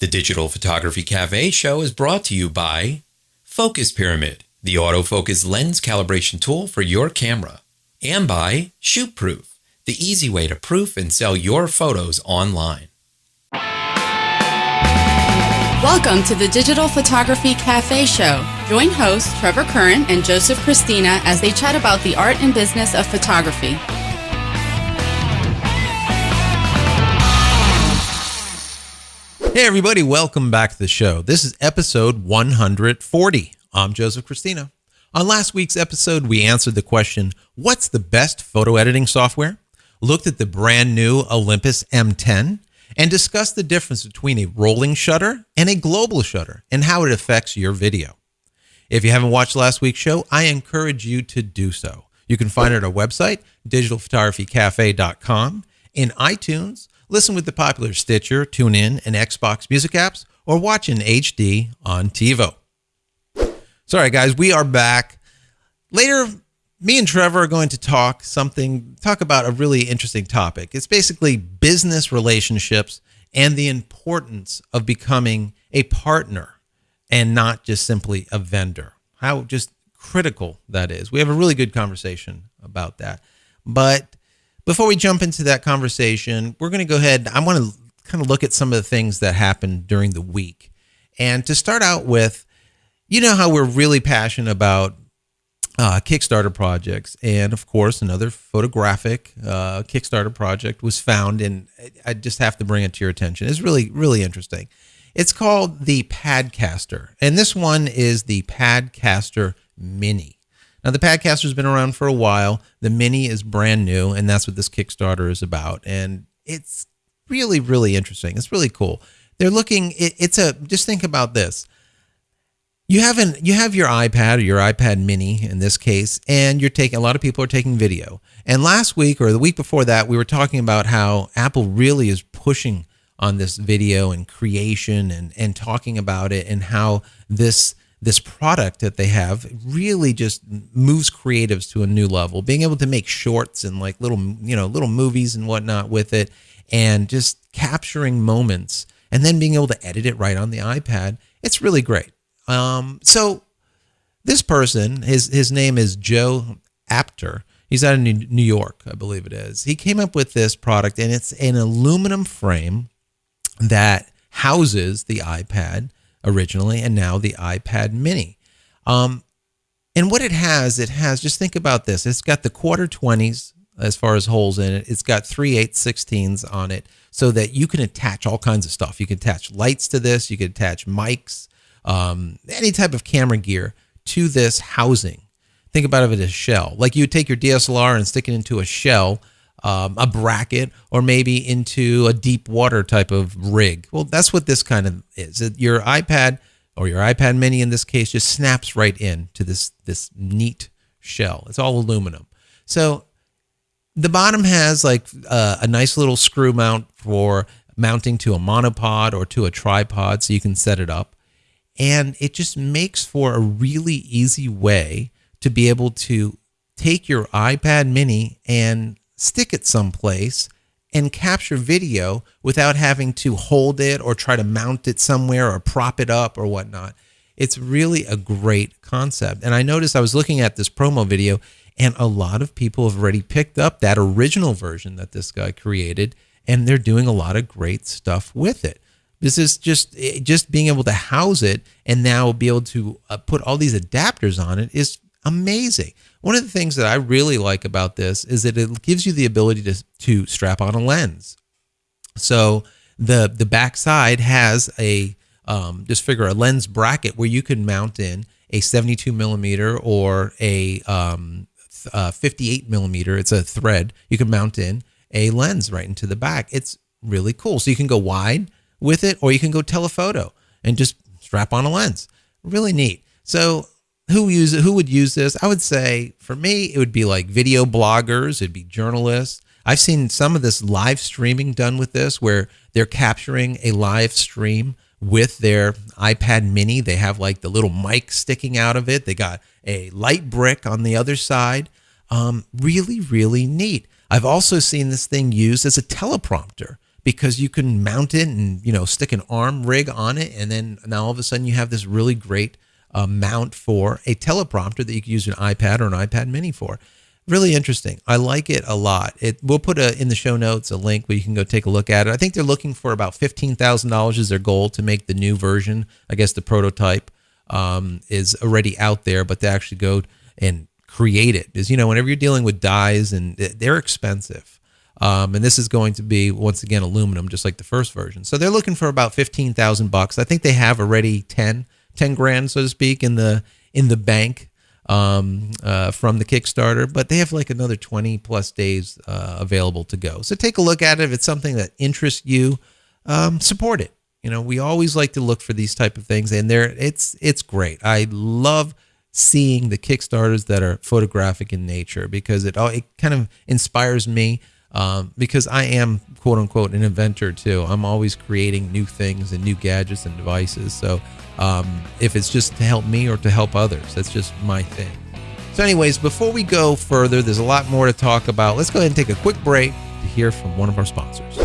The Digital Photography Cafe show is brought to you by Focus Pyramid, the autofocus lens calibration tool for your camera, and by ShootProof, the easy way to proof and sell your photos online. Welcome to the Digital Photography Cafe show. Join hosts Trevor Curran and Joseph Christina as they chat about the art and business of photography. Hey everybody, welcome back to the show. This is episode 140. I'm Joseph Christina. On last week's episode, we answered the question, what's the best photo editing software? Looked at the brand new Olympus M10 and discussed the difference between a rolling shutter and a global shutter and how it affects your video. If you haven't watched last week's show, I encourage you to do so. You can find it at our website, digitalphotographycafe.com, in iTunes, listen with the popular Stitcher, TuneIn, and Xbox music apps, or watch in HD on TiVo. Sorry guys, we are back. Later, me and Trevor are going to talk about a really interesting topic. It's basically business relationships and the importance of becoming a partner and not just simply a vendor. How just critical that is. We have a really good conversation about that. But before we jump into that conversation, we're going to go ahead. I want to kind of look at some of the things that happened during the week. And to start out with, you know how we're really passionate about Kickstarter projects. And of course, another photographic Kickstarter project was found, and I just have to bring it to your attention. It's really, really interesting. It's called the PadCaster. And this one is the PadCaster Mini. Now, the PadCaster has been around for a while. The Mini is brand new, and that's what this Kickstarter is about. And it's really, really interesting. It's really cool. They're looking. Just think about this. You have your iPad or your iPad Mini in this case, and a lot of people are taking video. And last week or the week before that, we were talking about how Apple really is pushing on this video and creation and talking about it, and how this product that they have really just moves creatives to a new level, being able to make shorts and like little movies and whatnot with it, and just capturing moments and then being able to edit it right on the iPad. It's really great. So this person, his name is Joe Apter. He's out of New York, I believe it is. He came up with this product, and it's an aluminum frame that houses the iPad originally, and now the iPad Mini. And what it has, just think about this. It's got the 1/4-20s as far as holes in it. It's got 3/8-16s on it, so that you can attach all kinds of stuff. You can attach lights to this. You can attach mics, any type of camera gear to this housing. Think about it as a shell. Like you would take your DSLR and stick it into a shell, a bracket, or maybe into a deep water type of rig. Well, that's what this kind of is. Your iPad or your iPad Mini in this case just snaps right into this neat shell. It's all aluminum. So the bottom has like a nice little screw mount for mounting to a monopod or to a tripod, so you can set it up. And it just makes for a really easy way to be able to take your iPad Mini and stick it someplace and capture video without having to hold it or try to mount it somewhere or prop it up or whatnot. It's really a great concept. And I noticed I was looking at this promo video, and a lot of people have already picked up that original version that this guy created, and they're doing a lot of great stuff with it. This is just being able to house it and now be able to put all these adapters on it is amazing. One of the things that I really like about this is that it gives you the ability to strap on a lens. So the back side has a lens bracket where you can mount in a 72 millimeter or a 58 millimeter. It's a thread. You can mount in a lens right into the back. It's really cool. So you can go wide with it, or you can go telephoto and just strap on a lens. Really neat. So who would use this? I would say for me, it would be like video bloggers. It'd be journalists. I've seen some of this live streaming done with this, where they're capturing a live stream with their iPad Mini. They have like the little mic sticking out of it. They got a light brick on the other side. Really, really neat. I've also seen this thing used as a teleprompter. because you can mount it and, stick an arm rig on it. And then now all of a sudden you have this really great mount for a teleprompter that you can use an iPad or an iPad mini for. Really interesting. I like it a lot. We'll put in the show notes a link where you can go take a look at it. I think they're looking for about $15,000 is their goal to make the new version. I guess the prototype is already out there, but to actually go and create it is, whenever you're dealing with dyes, and they're expensive. And this is going to be, once again, aluminum, just like the first version. So they're looking for about $15,000. I think they have already 10 grand, so to speak, in the bank from the Kickstarter, but they have like another 20 plus days available to go. So take a look at it. If it's something that interests you, support it. We always like to look for these type of things, and it's great. I love seeing the Kickstarters that are photographic in nature, because it kind of inspires me. Because I am, quote unquote, an inventor too. I'm always creating new things and new gadgets and devices. So if it's just to help me or to help others, that's just my thing. So anyways, before we go further, there's a lot more to talk about. Let's go ahead and take a quick break to hear from one of our sponsors.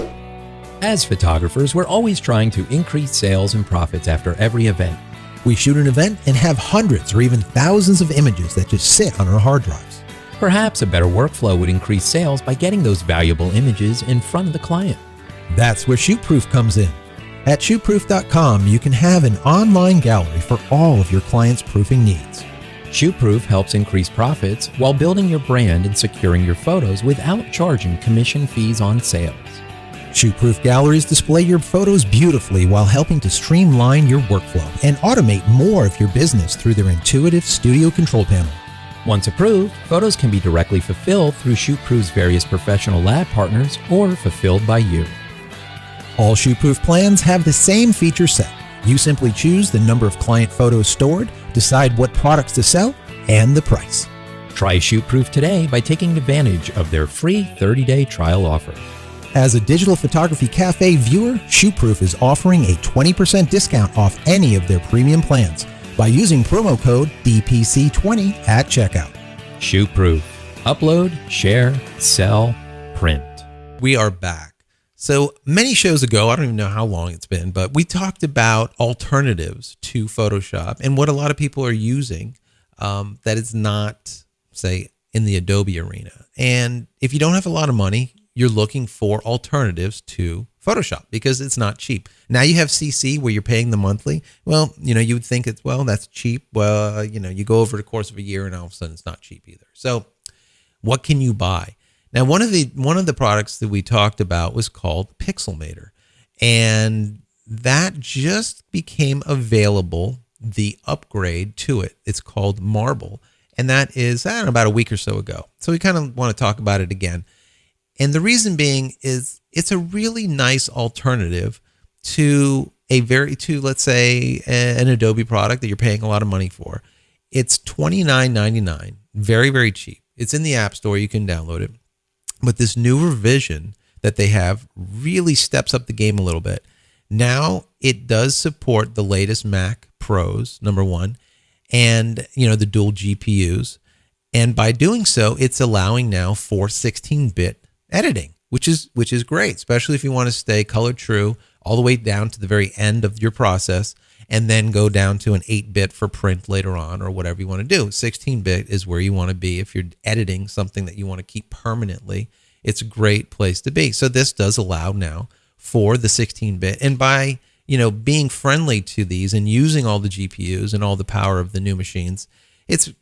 As photographers, we're always trying to increase sales and profits after every event. We shoot an event and have hundreds or even thousands of images that just sit on our hard drives. Perhaps a better workflow would increase sales by getting those valuable images in front of the client. That's where ShootProof comes in. At shootproof.com, you can have an online gallery for all of your clients' proofing needs. ShootProof helps increase profits while building your brand and securing your photos without charging commission fees on sales. ShootProof galleries display your photos beautifully while helping to streamline your workflow and automate more of your business through their intuitive studio control panel. Once approved, photos can be directly fulfilled through ShootProof's various professional lab partners or fulfilled by you. All ShootProof plans have the same feature set. You simply choose the number of client photos stored, decide what products to sell, and the price. Try ShootProof today by taking advantage of their free 30-day trial offer. As a Digital Photography Cafe viewer, ShootProof is offering a 20% discount off any of their premium plans by using promo code DPC20 at checkout. ShootProof. Upload, share, sell, print. We are back. So many shows ago, I don't even know how long it's been, but we talked about alternatives to Photoshop and what a lot of people are using that is not, say, in the Adobe arena. And if you don't have a lot of money, you're looking for alternatives to Photoshop because it's not cheap. Now you have CC where you're paying the monthly. Well, you would think that's cheap. Well, you go over the course of a year and all of a sudden it's not cheap either. So what can you buy? Now, one of the products that we talked about was called Pixelmator, and that just became available, the upgrade to it. It's called Marble, and that is, about a week or so ago. So we kind of want to talk about it again. And the reason being is it's a really nice alternative to let's say, an Adobe product that you're paying a lot of money for. It's $29.99, very, very cheap. It's in the App Store. You can download it. But this new revision that they have really steps up the game a little bit. Now it does support the latest Mac Pros, number one, and the dual GPUs. And by doing so, it's allowing now for 16-bit editing, which is great, especially if you want to stay color true all the way down to the very end of your process and then go down to an 8-bit for print later on or whatever you want to do. 16-bit is where you want to be if you're editing something that you want to keep permanently. It's a great place to be. So this does allow now for the 16-bit, and by being friendly to these and using all the GPUs and all the power of the new machines, it's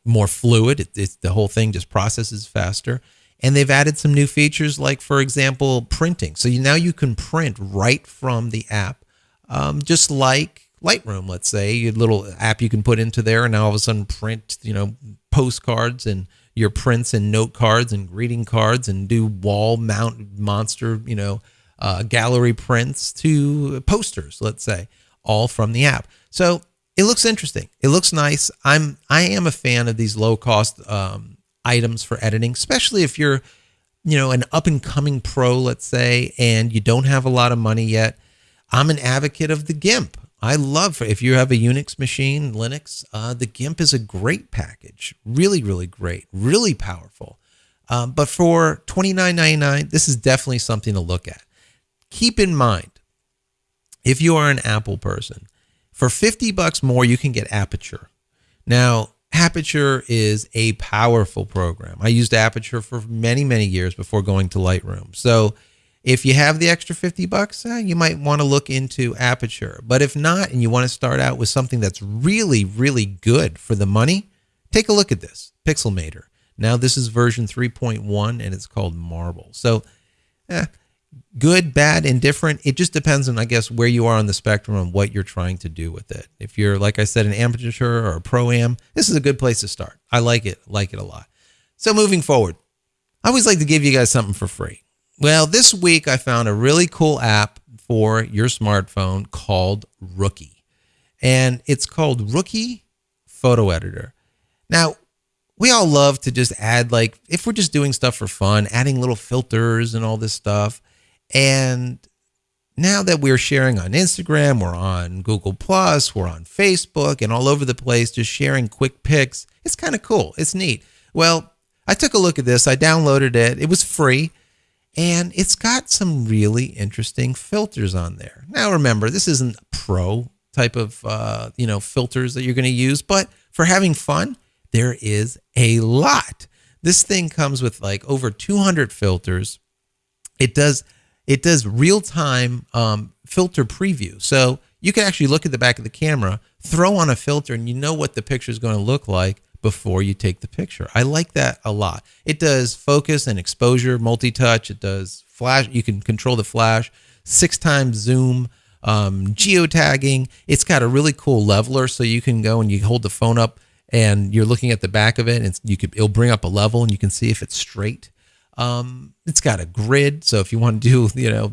more fluid. It's the whole thing just processes faster. And they've added some new features like, for example, printing. So now you can print right from the app, just like Lightroom, let's say, your little app you can put into there, and now all of a sudden print, postcards and your prints and note cards and greeting cards, and do wall mount monster, gallery prints to posters, let's say, all from the app. So it looks interesting. It looks nice. I am a fan of these low cost items for editing, especially if you're, an up and coming pro, let's say, and you don't have a lot of money yet. I'm an advocate of the GIMP. I love, if you have a Unix machine, Linux, the GIMP is a great package. Really, really great, really powerful. But for $29.99, this is definitely something to look at. keep in mind, if you are an Apple person, for $50 more, you can get Aperture. Now, Aperture is a powerful program. I used Aperture for many, many years before going to Lightroom. So if you have the extra $50, you might want to look into Aperture. But if not, and you want to start out with something that's really, really good for the money, take a look at this, Pixelmator. Now, this is version 3.1, and it's called Marble. So good, bad, indifferent. It just depends on, I guess, where you are on the spectrum and what you're trying to do with it. If you're, like I said, an amateur or a pro-am, this is a good place to start. I like it a lot. So moving forward, I always like to give you guys something for free. Well, this week I found a really cool app for your smartphone called Rookie. And it's called Rookie Photo Editor. Now, we all love to just add, like, if we're just doing stuff for fun, adding little filters and all this stuff. And now that we're sharing on Instagram, we're on Google+, we're on Facebook, and all over the place, just sharing quick pics, it's kind of cool. It's neat. Well, I took a look at this. I downloaded it. It was free, and it's got some really interesting filters on there. Now, remember, this isn't pro type of filters that you're going to use, but for having fun, there is a lot. This thing comes with like over 200 filters. It does real-time filter preview. So you can actually look at the back of the camera, throw on a filter, and you know what the picture is going to look like before you take the picture. I like that a lot. It does focus and exposure, multi-touch. It does flash. You can control the flash, 6x zoom, geotagging. It's got a really cool leveler, so you can go and you hold the phone up and you're looking at the back of it, and it'll bring up a level, and you can see if it's straight. It's got a grid, so if you want to do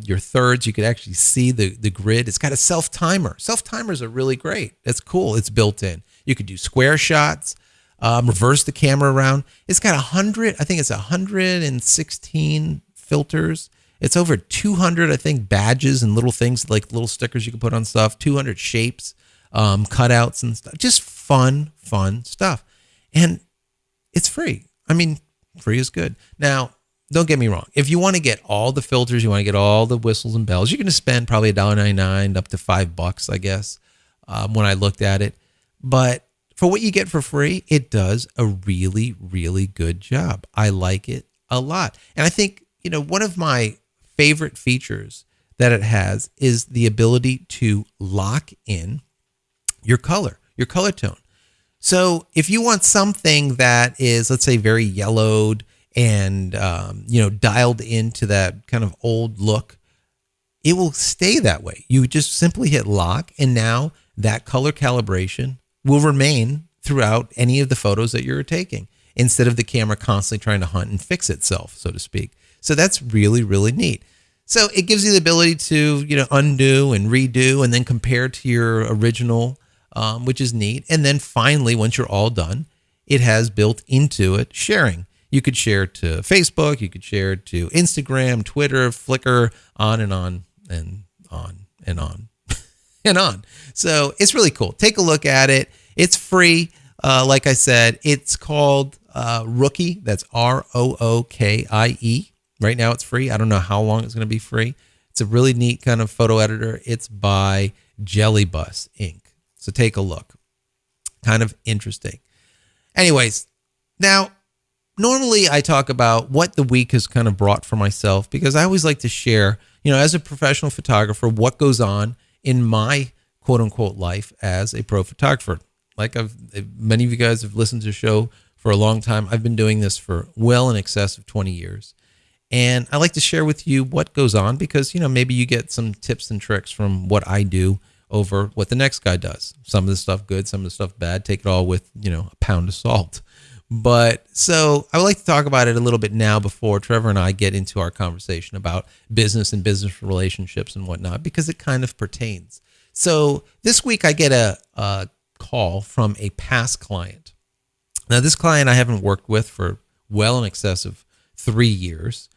your thirds, you could actually see the grid. It's got a self-timer. Self-timers are really great. That's cool. It's built in. You could do square shots, reverse the camera around. It's got 116 filters. It's over 200, I think, badges and little things like little stickers you can put on stuff. 200 shapes, cutouts and stuff. Just fun stuff. And it's free. I mean, free is good. Now, don't get me wrong. If you want to get all the filters, you want to get all the whistles and bells, you're going to spend probably $1.99 up to $5, I guess, when I looked at it. But for what you get for free, it does a really, really good job. I like it a lot. And I think, one of my favorite features that it has is the ability to lock in your color tone. So if you want something that is, let's say, very yellowed and, dialed into that kind of old look, it will stay that way. You just simply hit lock, and now that color calibration will remain throughout any of the photos that you're taking, instead of the camera constantly trying to hunt and fix itself, so to speak. So that's really, really neat. So it gives you the ability to, undo and redo and then compare to your original, which is neat. And then finally, once you're all done, it has built into it sharing. You could share to Facebook, you could share to Instagram, Twitter, Flickr, on and on and on and on and on. So it's really cool. Take a look at it. It's free. Like I said, it's called Rookie. That's ROOKIE. Right now it's free. I don't know how long it's going to be free. It's a really neat kind of photo editor. It's by Jellybus Inc. So take a look. Kind of interesting. Anyways, now, normally I talk about what the week has kind of brought for myself, because I always like to share, as a professional photographer, what goes on in my quote unquote life as a pro photographer. Like many of you guys have listened to the show for a long time. I've been doing this for well in excess of 20 years. And I like to share with you what goes on because, maybe you get some tips and tricks from what I do over what the next guy does. Some of the stuff good, some of the stuff bad. Take it all with, a pound of salt. But so I would like to talk about it a little bit now before Trevor and I get into our conversation about business and business relationships and whatnot, because it kind of pertains. So this week I get a call from a past client. Now, this client I haven't worked with for well in excess of 3 years,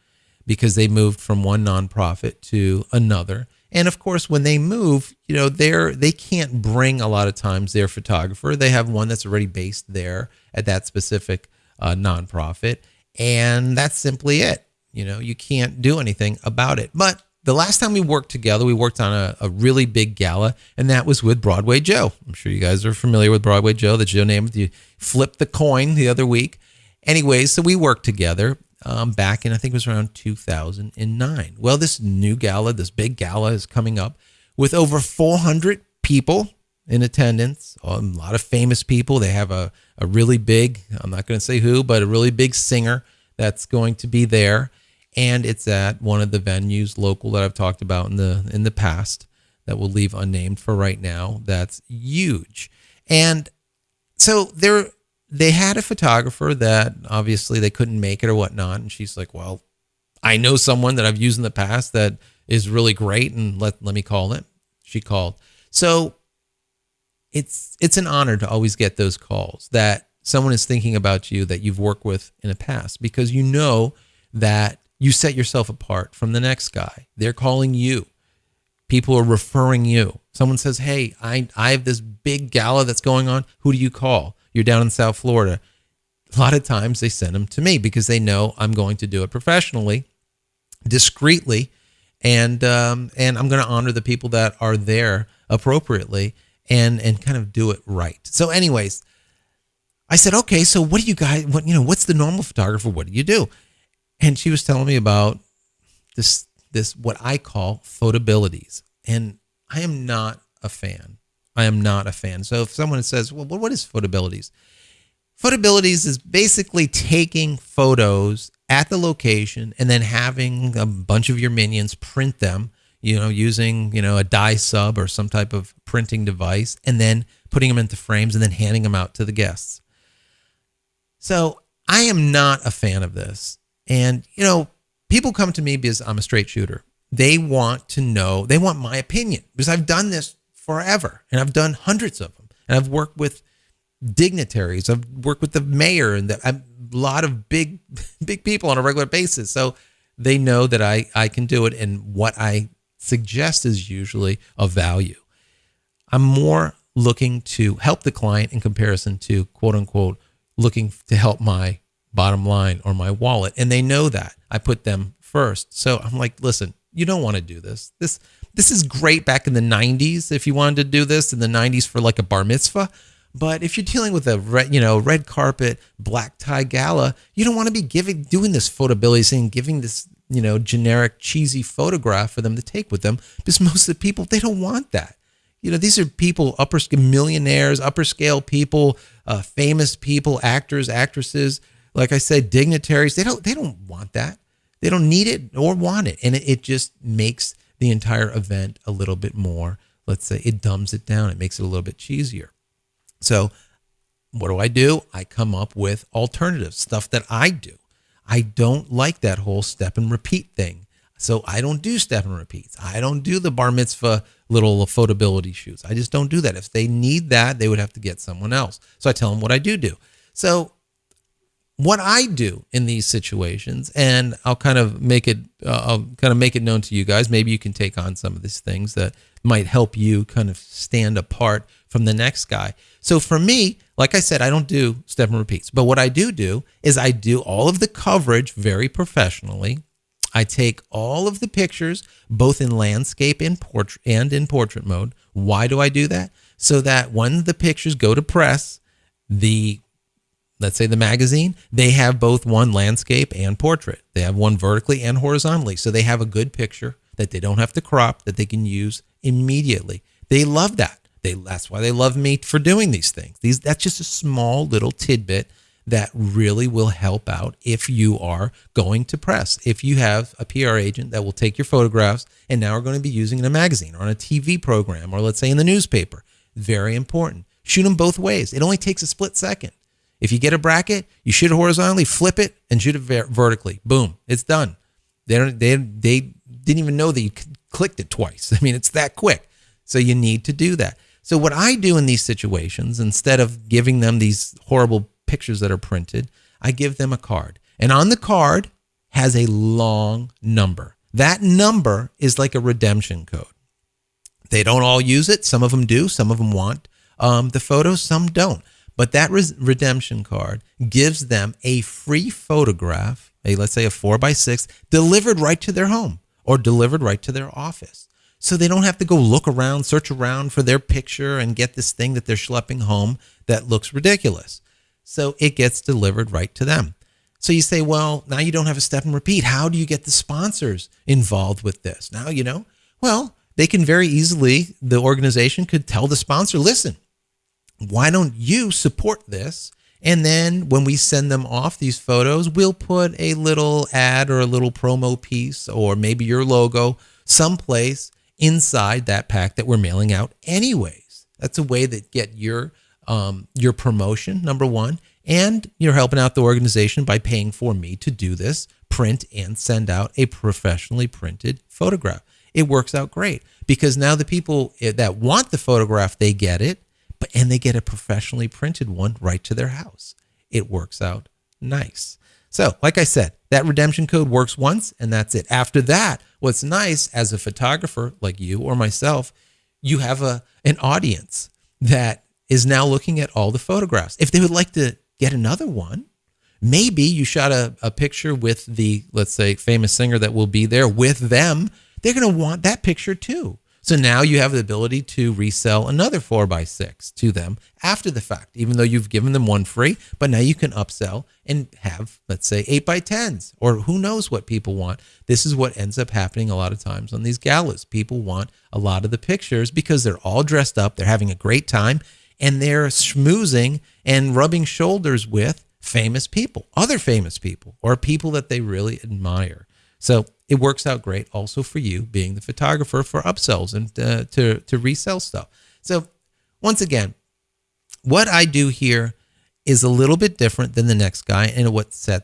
because they moved from one nonprofit to another. And of course, when they move, they can't bring a lot of times their photographer. They have one that's already based there at that specific nonprofit. And that's simply it. You can't do anything about it. But the last time we worked together, we worked on a really big gala, and that was with Broadway Joe. I'm sure you guys are familiar with Broadway Joe, the Joe name. You flipped the coin the other week. Anyways, so we worked together back in, I think it was around 2009. Well, this new gala, this big gala is coming up with over 400 people in attendance, a lot of famous people. They have a really big, I'm not going to say who, but a really big singer that's going to be there. And it's at one of the venues local that I've talked about in the past that we'll leave unnamed for right now. That's huge. And so they had a photographer that obviously they couldn't make it or whatnot. And she's like, well, I know someone that I've used in the past that is really great, and let me call it. She called. So it's an honor to always get those calls that someone is thinking about you that you've worked with in the past, because you know that you set yourself apart from the next guy. They're calling you. People are referring you. Someone says, hey, I have this big gala that's going on. Who do you call? You're down in South Florida. A lot of times they send them to me because they know I'm going to do it professionally, discreetly, and I'm going to honor the people that are there appropriately and kind of do it right. So anyways, I said, okay, so what do you guys, what's the normal photographer? What do you do? And she was telling me about this what I call photabilities. And I am not a fan. So if someone says, well, what is photabilities? Photabilities is basically taking photos at the location and then having a bunch of your minions print them, using, a dye sub or some type of printing device, and then putting them into frames and then handing them out to the guests. So I am not a fan of this. And, people come to me because I'm a straight shooter. They want my opinion, because I've done this forever and I've done hundreds of them. And I've worked with dignitaries. I've worked with the mayor and a lot of big people on a regular basis. So they know that I can do it. And what I suggest is usually of value. I'm more looking to help the client in comparison to, quote unquote, looking to help my bottom line or my wallet. And they know that I put them first. So I'm like, listen, you don't want to do this. This is great back in the 90s if you wanted to do this in the 90s for like a bar mitzvah. But if you're dealing with a red carpet, black tie gala, you don't want to be doing this photability thing, giving this, generic cheesy photograph for them to take with them, because most of the people, they don't want that. These are people, millionaires, upper scale people, famous people, actors, actresses, like I said, dignitaries. They don't want that. They don't need it or want it. And it just makes the entire event a little bit more, let's say, it dumbs it down. It makes it a little bit cheesier. So what do? I come up with alternatives, stuff that I do. I don't like that whole step and repeat thing. So I don't do step and repeats. I don't do the bar mitzvah little photability shoots. I just don't do that. If they need that, they would have to get someone else. So I tell them what I do. So what I do in these situations, and I'll kind of make it known to you guys. Maybe you can take on some of these things that might help you kind of stand apart from the next guy. So for me, like I said, I don't do step and repeats. But what I do is I do all of the coverage very professionally. I take all of the pictures, both in landscape and in portrait mode. Why do I do that? So that when the pictures go to press, let's say the magazine, they have both one landscape and portrait. They have one vertically and horizontally. So they have a good picture that they don't have to crop, that they can use immediately. They love that. That's why they love me for doing these things. That's just a small little tidbit that really will help out if you are going to press. If you have a PR agent that will take your photographs and now are going to be using in a magazine or on a TV program, or let's say in the newspaper, very important. Shoot them both ways. It only takes a split second. If you get a bracket, you shoot it horizontally, flip it, and shoot it vertically. Boom, it's done. They didn't even know that you clicked it twice. I mean, it's that quick. So you need to do that. So what I do in these situations, instead of giving them these horrible pictures that are printed, I give them a card. And on the card has a long number. That number is like a redemption code. They don't all use it. Some of them do. Some of them want the photos. Some don't. But that redemption card gives them a free photograph, let's say a 4x6, delivered right to their home or delivered right to their office. So they don't have to go look around, search around for their picture and get this thing that they're schlepping home that looks ridiculous. So it gets delivered right to them. So you say, well, now you don't have a step and repeat. How do you get the sponsors involved with this? Now, well, they can very easily, the organization could tell the sponsor, listen, why don't you support this? And then when we send them off these photos, we'll put a little ad or a little promo piece or maybe your logo someplace inside that pack that we're mailing out anyways. That's a way that get your promotion, number one, and you're helping out the organization by paying for me to do this, print and send out a professionally printed photograph. It works out great because now the people that want the photograph, they get it, and they get a professionally printed one right to their house. It works out nice. So, like I said, that redemption code works once and that's it. After that, what's nice as a photographer like you or myself, you have an audience that is now looking at all the photographs. If they would like to get another one, maybe you shot a picture with the, let's say, famous singer that will be there with them. They're going to want that picture too. So now you have the ability to resell another 4x6 to them after the fact, even though you've given them one free, but now you can upsell and have, let's say, 8x10s, or who knows what people want. This is what ends up happening a lot of times on these galas. People want a lot of the pictures because they're all dressed up, they're having a great time, and they're schmoozing and rubbing shoulders with famous people, other famous people, or people that they really admire. So it works out great also for you being the photographer for upsells and to resell stuff. So once again, what I do here is a little bit different than the next guy, and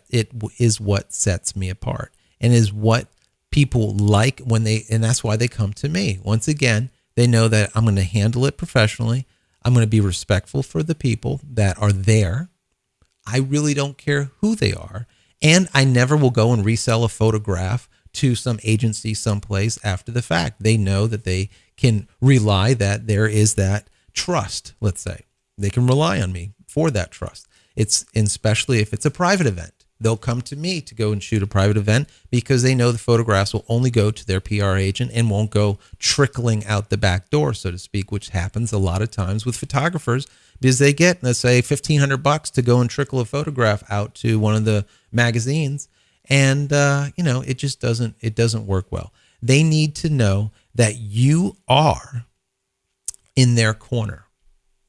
it is what sets me apart and is what people like and that's why they come to me. Once again, they know that I'm going to handle it professionally. I'm going to be respectful for the people that are there. I really don't care who they are. And I never will go and resell a photograph to some agency someplace after the fact. They know that they can rely that there is that trust, let's say. They can rely on me for that trust. Especially if it's a private event. They'll come to me to go and shoot a private event because they know the photographs will only go to their PR agent and won't go trickling out the back door, so to speak, which happens a lot of times with photographers because they get, let's say, $1,500 to go and trickle a photograph out to one of the magazines. And, it just doesn't work well. They need to know that you are in their corner.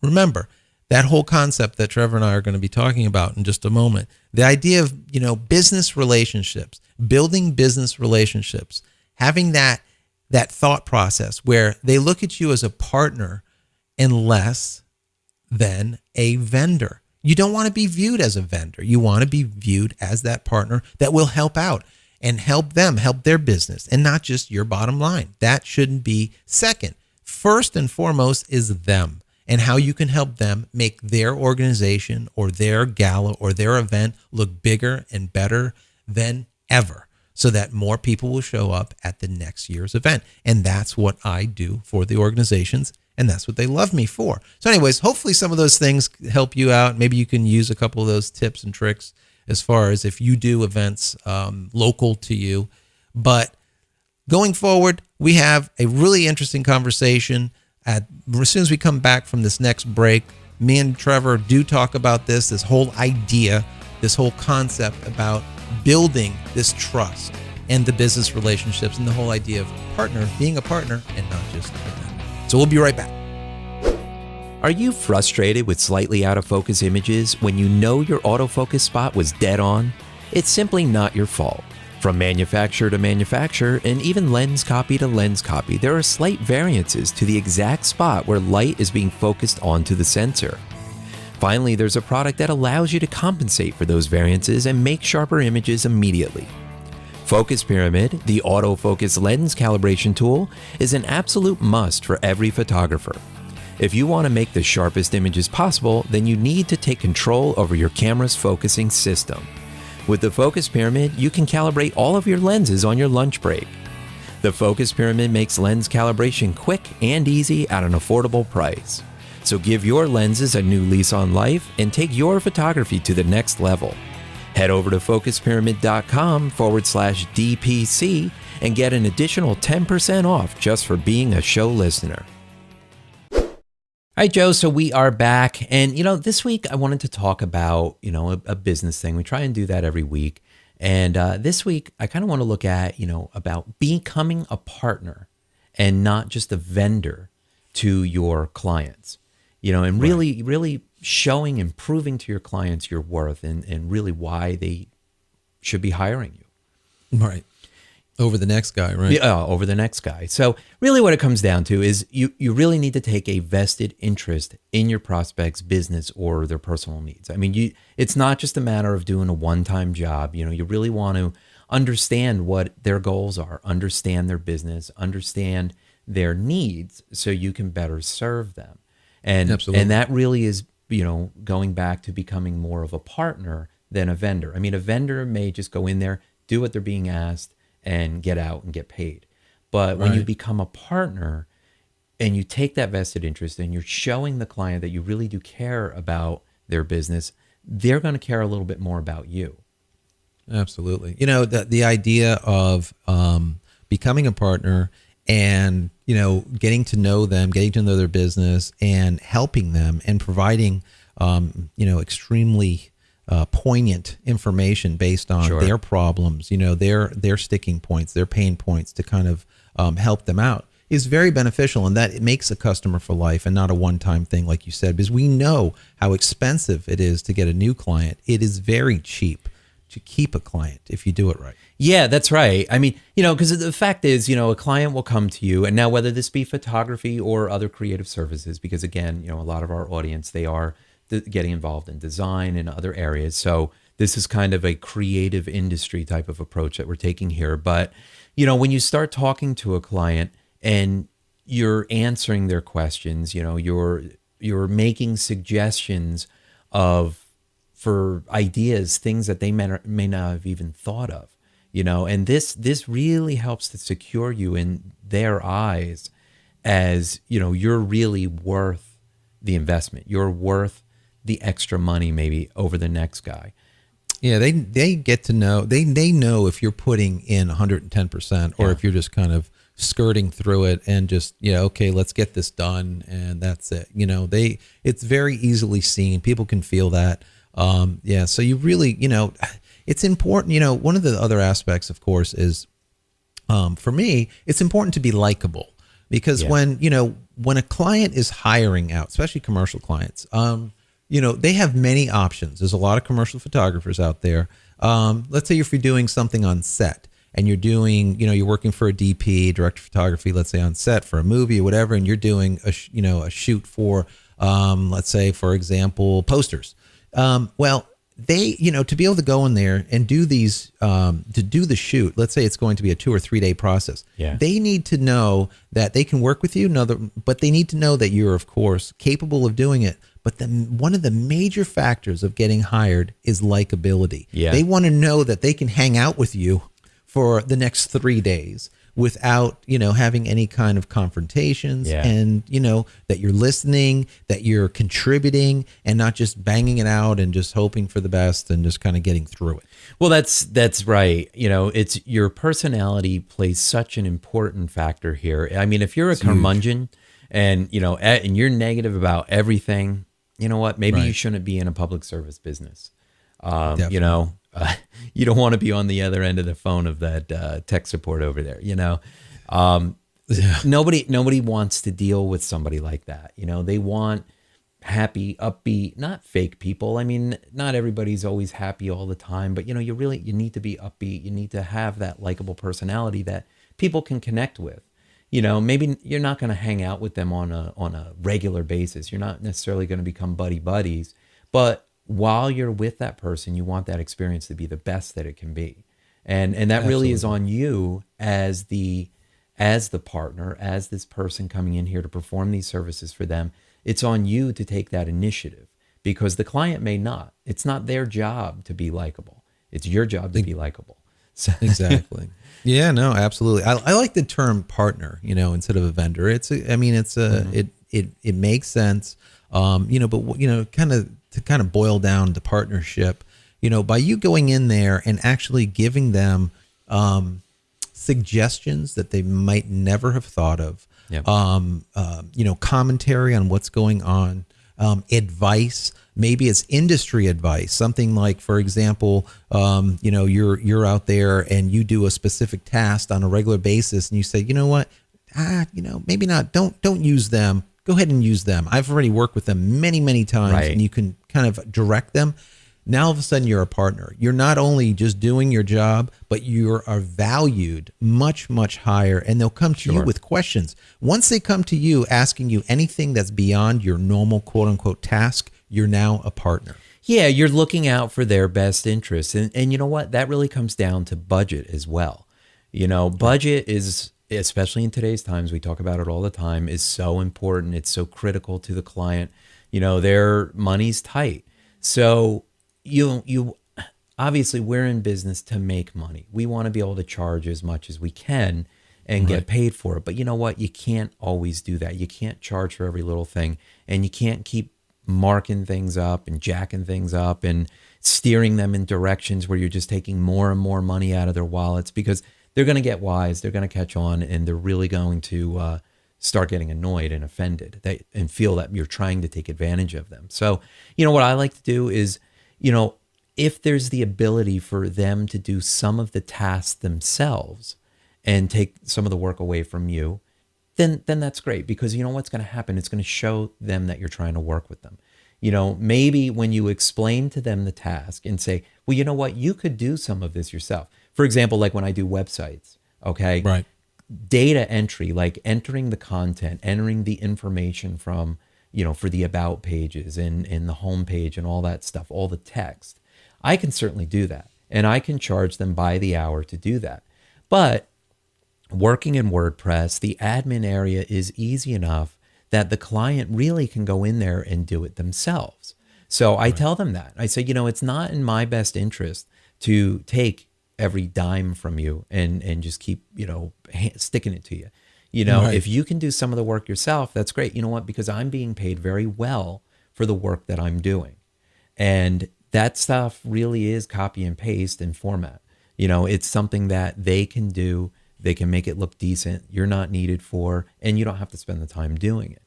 Remember, that whole concept that Trevor and I are going to be talking about in just a moment, the idea of, business relationships, building business relationships, having that thought process where they look at you as a partner and less than a vendor. You don't want to be viewed as a vendor. You want to be viewed as that partner that will help out and help them, help their business, and not just your bottom line. That shouldn't be second. First and foremost is them and how you can help them make their organization or their gala or their event look bigger and better than ever so that more people will show up at the next year's event. And that's what I do for the organizations. And that's what they love me for. So anyways, hopefully some of those things help you out. Maybe you can use a couple of those tips and tricks as far as if you do events local to you. But going forward, we have a really interesting conversation. As soon as we come back from this next break, me and Trevor do talk about this whole idea, this whole concept about building this trust and the business relationships and the whole idea of being a partner and not just a vendor. So we'll be right back. Are you frustrated with slightly out of focus images when you know your autofocus spot was dead on? It's simply not your fault. From manufacturer to manufacturer and even lens copy to lens copy, there are slight variances to the exact spot where light is being focused onto the sensor. Finally, there's a product that allows you to compensate for those variances and make sharper images immediately. Focus Pyramid, the autofocus lens calibration tool, is an absolute must for every photographer. If you want to make the sharpest images possible, then you need to take control over your camera's focusing system. With the Focus Pyramid, you can calibrate all of your lenses on your lunch break. The Focus Pyramid makes lens calibration quick and easy at an affordable price. So give your lenses a new lease on life and take your photography to the next level. Head over to focuspyramid.com/DPC and get an additional 10% off just for being a show listener. All right, Joe, so we are back. And, this week I wanted to talk about, a business thing. We try and do that every week. And this week I kind of want to look at, about becoming a partner and not just a vendor to your clients, and really showing and proving to your clients your worth and really why they should be hiring you. Right. Over the next guy, right? Yeah, over the next guy. So really what it comes down to is you really need to take a vested interest in your prospect's business or their personal needs. I mean, it's not just a matter of doing a one-time job. You really want to understand what their goals are, understand their business, understand their needs so you can better serve them. And Absolutely. And that really is, going back to becoming more of a partner than a vendor. I mean, a vendor may just go in there, do what they're being asked, and get out and get paid. But when you become a partner and you take that vested interest and you're showing the client that you really do care about their business, they're going to care a little bit more about you. Absolutely. The idea of becoming a partner and, getting to know them, getting to know their business and helping them and providing, extremely poignant information based on their problems, their sticking points, their pain points to kind of help them out is very beneficial. And that it makes a customer for life and not a one-time thing, like you said, because we know how expensive it is to get a new client. It is very cheap to keep a client if you do it right. Yeah, that's right. I mean, because the fact is, a client will come to you, and now whether this be photography or other creative services, because again, a lot of our audience, they are getting involved in design and other areas. So this is kind of a creative industry type of approach that we're taking here. But, when you start talking to a client and you're answering their questions, you're making suggestions for ideas, things that they may not have even thought of, and this really helps to secure you in their eyes as, you're really worth the investment. You're worth the extra money maybe over the next guy. Yeah, they get to know, they know if you're putting in 110% or if you're just kind of skirting through it and just, okay, let's get this done and that's it. It's very easily seen. People can feel that. So you really, it's important, one of the other aspects, of course, is, for me, it's important to be likable because when a client is hiring out, especially commercial clients, they have many options. There's a lot of commercial photographers out there. Let's say if you're doing something on set and you're doing, you're working for a DP, director of photography, let's say on set for a movie or whatever, and you're doing a shoot for, let's say, for example, posters. They, to be able to go in there and do these, to do the shoot, let's say it's going to be a 2 or 3 day process. Yeah. They need to know that they can work with you, but they need to know that you're, of course, capable of doing it. But one of the major factors of getting hired is likability. Yeah. They want to know that they can hang out with you for the next 3 days without, having any kind of confrontations and, that you're listening, that you're contributing and not just banging it out and just hoping for the best and just kind of getting through it. Well, that's right. It's your personality plays such an important factor here. I mean, if you're a curmudgeon and, and you're negative about everything, you know what, maybe you shouldn't be in a public service business. You don't want to be on the other end of the phone of that tech support over there, Nobody wants to deal with somebody like that. They want happy, upbeat, not fake people. I mean, not everybody's always happy all the time, but you need to be upbeat. You need to have that likable personality that people can connect with. Maybe you're not going to hang out with them on a regular basis. You're not necessarily going to become buddies, but while you're with that person, you want that experience to be the best that it can be. And that really is on you as the partner, as this person coming in here to perform these services for them. It's on you to take that initiative because the client may not. It's not their job to be likable. It's your job to be likable. So. Exactly. Yeah, no, absolutely. I like the term partner, instead of a vendor. It makes sense. But kind of boil down the partnership, by you going in there and actually giving them suggestions that they might never have thought of, Yep. Commentary on what's going on, advice. Maybe it's industry advice, something like, for example, you're out there and you do a specific task on a regular basis, and you say, you know what, maybe not. Don't use them. Go ahead and use them. I've already worked with them many, many times, Right. and you can kind of direct them. Now, all of a sudden, you're a partner. You're not only just doing your job, but you are valued much, much higher, and they'll come to you Sure. with questions. Once they come to you asking you anything that's beyond your normal quote unquote task, you're now a partner. Yeah, you're looking out for their best interests. And you know what? That really comes down to budget as well. Budget is, especially in today's times, we talk about it all the time, is so important. It's so critical to the client. Their money's tight. So you obviously, we're in business to make money. We want to be able to charge as much as we can and get paid for it. But you know what? You can't always do that. You can't charge for every little thing, and you can't keep marking things up and jacking things up and steering them in directions where you're just taking more and more money out of their wallets, because they're going to get wise, they're going to catch on, and they're really going to start getting annoyed and offended and feel that you're trying to take advantage of them. So, what I like to do is, if there's the ability for them to do some of the tasks themselves and take some of the work away from you, then that's great, because you know what's going to happen? It's going to show them that you're trying to work with them. Maybe when you explain to them the task and say, well, you know what, you could do some of this yourself. For example, like when I do websites, okay? Right. Data entry, like entering the content, entering the information from, for the about pages and the home page and all that stuff, all the text. I can certainly do that. And I can charge them by the hour to do that. But working in WordPress, the admin area is easy enough that the client really can go in there and do it themselves. So I tell them that. I say, it's not in my best interest to take every dime from you and just keep, sticking it to you. Right. If you can do some of the work yourself, that's great. You know what? Because I'm being paid very well for the work that I'm doing. And that stuff really is copy and paste and format. It's something that they can do. They can make it look decent. You're not needed for, and you don't have to spend the time doing it.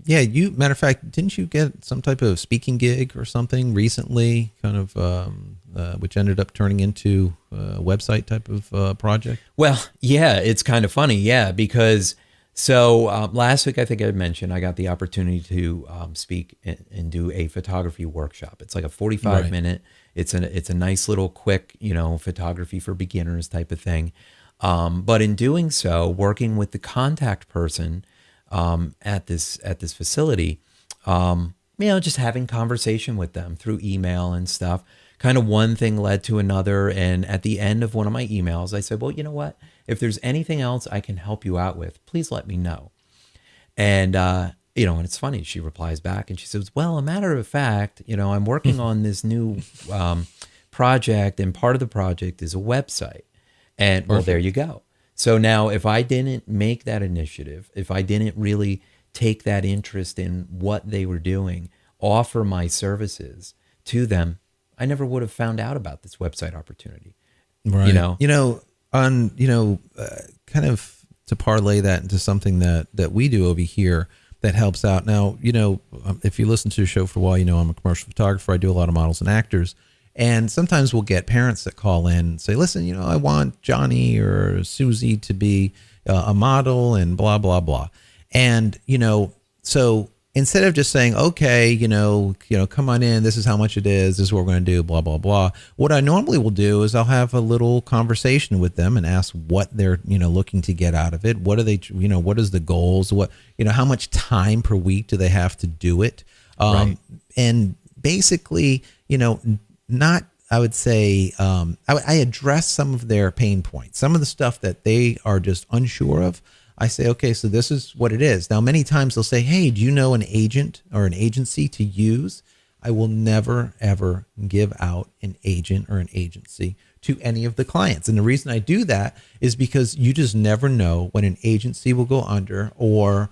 Yeah, matter of fact, didn't you get some type of speaking gig or something recently, kind of, which ended up turning into a website type of project? Well, yeah, it's kind of funny, yeah, because last week, I think I mentioned I got the opportunity to speak and do a photography workshop. It's like a 45-minute. It's a nice little quick, photography for beginners type of thing. But in doing so, working with the contact person at this facility, just having conversation with them through email and stuff. Kind of one thing led to another, and at the end of one of my emails, I said, well, you know what? If there's anything else I can help you out with, please let me know. And and it's funny. She replies back and she says, well, a matter of fact, I'm working on this new project, and part of the project is a website. And well, there you go. So now if I didn't make that initiative, if I didn't really take that interest in what they were doing, offer my services to them, I never would have found out about this website opportunity. Right. Kind of to parlay that into something that we do over here that helps out. Now, if you listen to the show for a while, I'm a commercial photographer. I do a lot of models and actors. And sometimes we'll get parents that call in and say, listen, I want Johnny or Susie to be a model and blah, blah, blah. And, so instead of just saying, okay, come on in, this is how much it is, this is what we're going to do, blah, blah, blah. What I normally will do is I'll have a little conversation with them and ask what they're, looking to get out of it. What are they, what is the goals? What, how much time per week do they have to do it? Right. And basically, not, I would say, I address some of their pain points, some of the stuff that they are just unsure of. I say, okay, so this is what it is. Now, many times they'll say, hey, do you know an agent or an agency to use? I will never, ever give out an agent or an agency to any of the clients. And the reason I do that is because you just never know when an agency will go under or,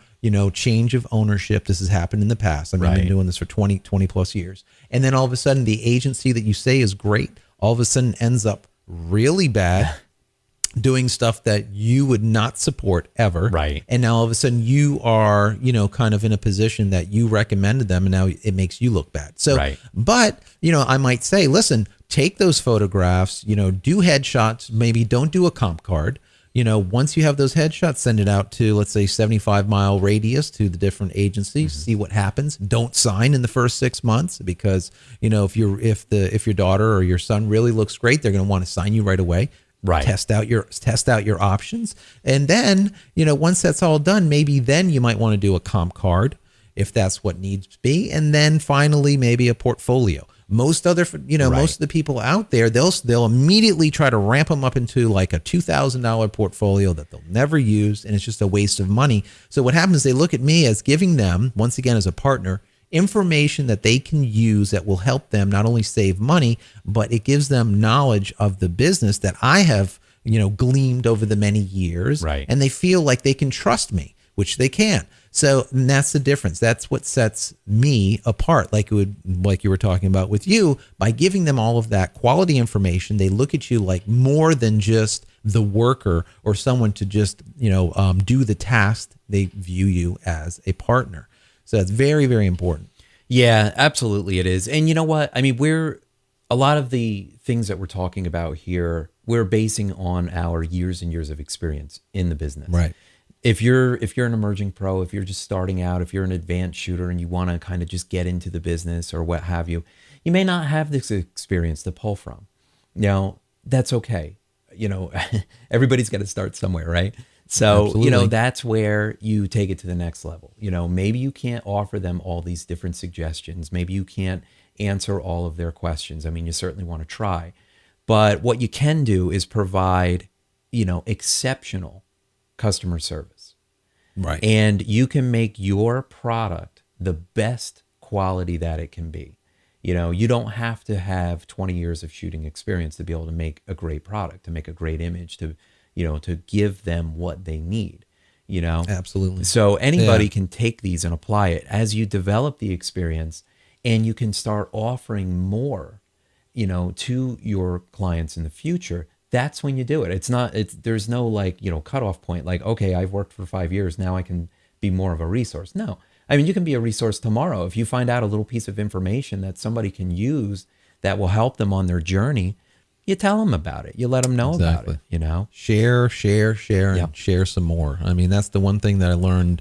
change of ownership. This has happened in the past. I've been doing this for 20 plus years. And then all of a sudden the agency that you say is great, all of a sudden ends up really bad. doing stuff that you would not support ever. Right. And now all of a sudden you are, kind of in a position that you recommended them and now it makes you look bad. So, Right. but, I might say, listen, take those photographs, do headshots, maybe don't do a comp card. Once you have those headshots, send it out to, let's say, 75-mile radius to the different agencies, see what happens. Don't sign in the first 6 months because, if your daughter or your son really looks great, they're going to want to sign you right away. Right. Test out your options. And then, once that's all done, maybe then you might want to do a comp card if that's what needs to be. And then finally, maybe a portfolio. Most other, most of the people out there, they'll immediately try to ramp them up into like a $2,000 portfolio that they'll never use. And it's just a waste of money. So what happens is they look at me as giving them, once again, as a partner, information that they can use that will help them not only save money, but it gives them knowledge of the business that I have, gleaned over the many years. Right. And they feel like they can trust me, which they can. So that's the difference. That's what sets me apart. Like you were talking about with you, by giving them all of that quality information, they look at you like more than just the worker or someone to just, do the task. They view you as a partner. So that's very, very important. Yeah, absolutely it is. And you know what? I mean, a lot of the things that we're talking about here, we're basing on our years and years of experience in the business. Right. If you're an emerging pro, if you're just starting out, if you're an advanced shooter and you want to kind of just get into the business or what have you, you may not have this experience to pull from. Now, that's okay. Everybody's got to start somewhere, right? So, Absolutely. that's where you take it to the next level. Maybe you can't offer them all these different suggestions. Maybe you can't answer all of their questions. I mean, you certainly want to try. But what you can do is provide, exceptional customer service. Right. And you can make your product the best quality that it can be. You don't have to have 20 years of shooting experience to be able to make a great product, to make a great image, to give them what they need, Absolutely. So anybody can take these and apply it as you develop the experience, and you can start offering more, to your clients in the future. That's when you do it. There's no cutoff point. Like, okay, I've worked for 5 years. Now I can be more of a resource. No, I mean, you can be a resource tomorrow. If you find out a little piece of information that somebody can use that will help them on their journey, you tell them about it. You let them know about it, Share, and share some more. I mean, that's the one thing that I learned,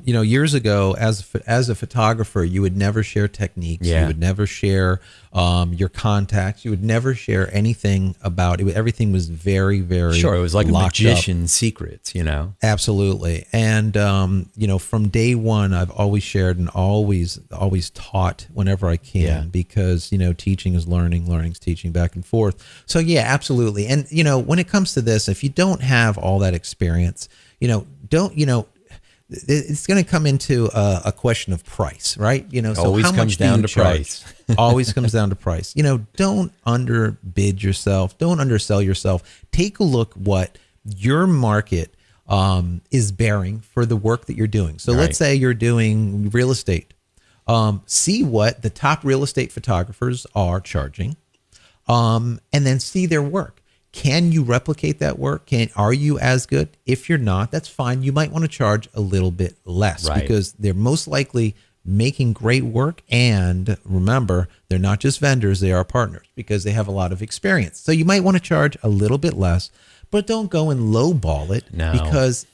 years ago as a photographer, you would never share techniques. Yeah. You would never share your contacts. You would never share anything about it. Everything was very, very Sure, it was like a locked magician's secrets, Absolutely. And, from day one, I've always shared and always taught whenever I can, because, teaching is learning, learning's teaching, back and forth. So yeah, absolutely. And, when it comes to this, if you don't have all that experience, it's going to come into a question of price, right? So always how comes much down do you to charge? price. Always comes down to price. Don't underbid yourself. Don't undersell yourself. Take a look what your market is bearing for the work that you're doing. So let's say you're doing real estate. See what the top real estate photographers are charging, and then see their work. Can you replicate that work? Are you as good? If you're not, that's fine. You might want to charge a little bit less, because they're most likely making great work. And remember, they're not just vendors, they are partners, because they have a lot of experience. So you might want to charge a little bit less, but don't go and lowball it, because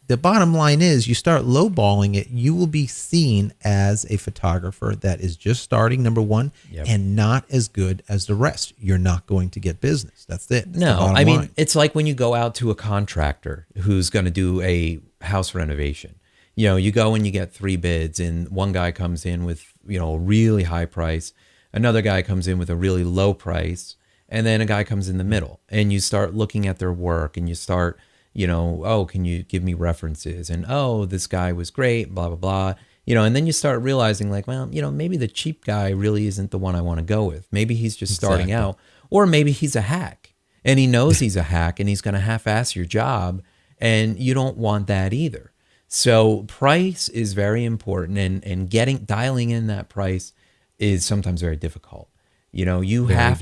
the bottom line is, you start lowballing it, you will be seen as a photographer that is just starting, number one, and not as good as the rest. You're not going to get business. That's it. That's I mean, it's like when you go out to a contractor who's going to do a house renovation. You go and you get 3 bids, and one guy comes in with, a really high price. Another guy comes in with a really low price. And then a guy comes in the middle, and you start looking at their work, and you start, oh, can you give me references? And, oh, this guy was great, blah, blah, blah. And then you start realizing like, well, maybe the cheap guy really isn't the one I want to go with. Maybe he's just starting out, or maybe he's a hack, and he knows he's a hack, and he's going to half-ass your job, and you don't want that either. So price is very important, and dialing in that price is sometimes very difficult. You have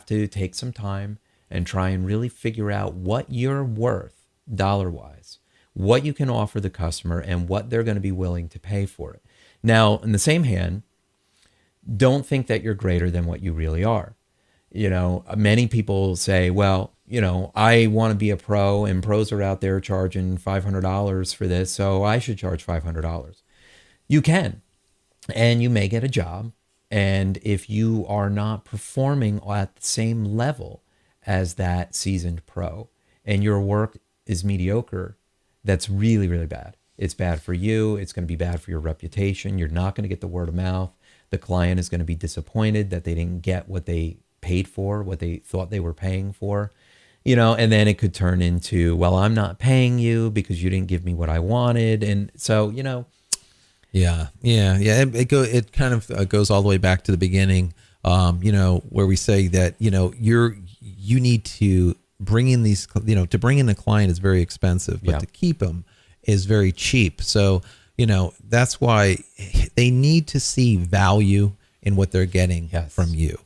to take some time and try and really figure out what you're worth dollar-wise, what you can offer the customer, and what they're going to be willing to pay for it. Now, in the same hand, don't think that you're greater than what you really are. Many people say, well, I want to be a pro, and pros are out there charging $500 for this, so I should charge $500. You can, and you may get a job. And if you are not performing at the same level as that seasoned pro, and your work is mediocre, that's really, really bad. It's bad for you. It's going to be bad for your reputation. You're not going to get the word of mouth. The client is going to be disappointed that they didn't get what they paid for, what they thought they were paying for, and then it could turn into, well, I'm not paying you because you didn't give me what I wanted. And so, Yeah. It kind of goes all the way back to the beginning, where we say that, you need to bring in these, to bring in a client is very expensive, but to keep them is very cheap. So, that's why they need to see value in what they're getting from you,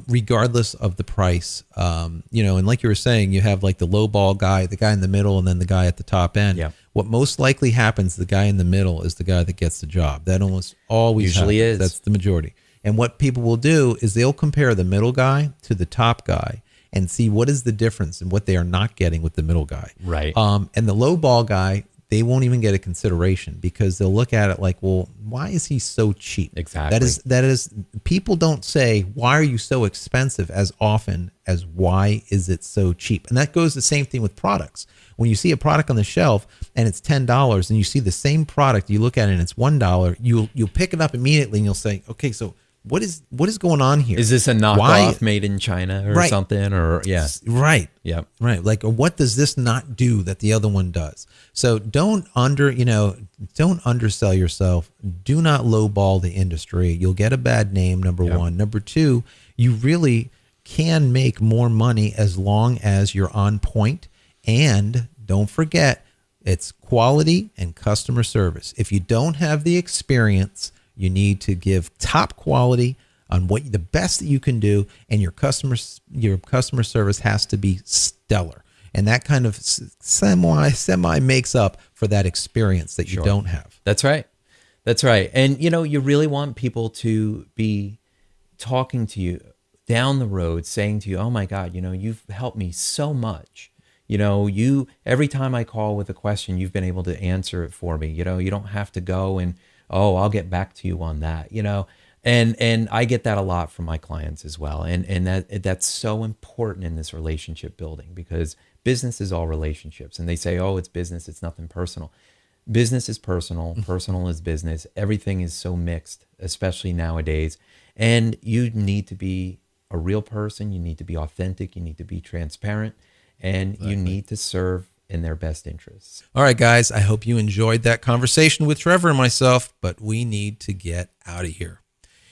regardless of the price. And like you were saying, you have like the low ball guy, the guy in the middle, and then the guy at the top end. Yeah. What most likely happens, the guy in the middle is the guy that gets the job. That almost always usually happens. Is. That's the majority. And what people will do is they'll compare the middle guy to the top guy and see what is the difference in what they are not getting with the middle guy. Right. And the low ball guy, they won't even get a consideration because they'll look at it like, well, why is he so cheap? Exactly. That is people don't say, why are you so expensive as often as why is it so cheap? And that goes the same thing with products. When you see a product on the shelf and it's $10 and you see the same product, you look at it and it's $1, you'll pick it up immediately and you'll say, okay, so what is going on here? Is this a knockoff made in China or something? Or Right. Yeah. Right. Like, or what does this not do that the other one does? So don't undersell yourself. Do not lowball the industry. You'll get a bad name, number one. Number two, you really can make more money as long as you're on point. And don't forget, it's quality and customer service. If you don't have the experience, you need to give top quality on what the best that you can do, and your customer service has to be stellar. And that kind of semi makes up for that experience that you don't have. That's right. And you really want people to be talking to you down the road, saying to you, "Oh my God, you've helped me so much. Every time I call with a question, you've been able to answer it for me. You don't have to go and, oh, I'll get back to you on that, and I get that a lot from my clients as well. And that's so important in this relationship building, because business is all relationships. And they say, oh, it's business, it's nothing personal. Business is personal, personal is business. Everything is so mixed, especially nowadays. And you need to be a real person. You need to be authentic. You need to be transparent. And you need to serve in their best interests. All right, guys, I hope you enjoyed that conversation with Trevor and myself, but we need to get out of here.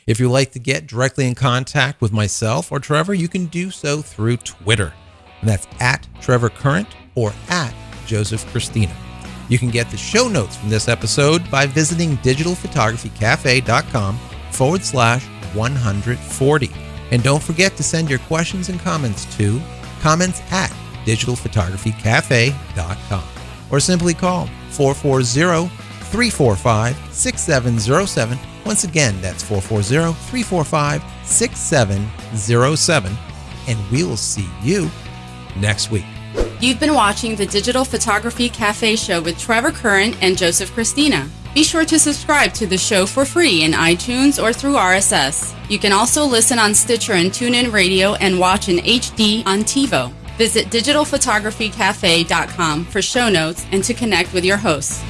If you'd like to get directly in contact with myself or Trevor, you can do so through Twitter. And that's at Trevor Current or at Joseph Christina. You can get the show notes from this episode by visiting digitalphotographycafe.com/140. And don't forget to send your questions and comments to comments@digitalphotographycafe.com or simply call 440-345-6707. Once again, that's 440-345-6707. And we will see you next week. You've been watching the Digital Photography Cafe show with Trevor Current and Joseph Christina. Be sure to subscribe to the show for free in iTunes or through RSS. You can also listen on Stitcher and TuneIn Radio and watch in HD on TiVo. Visit digitalphotographycafe.com for show notes and to connect with your hosts.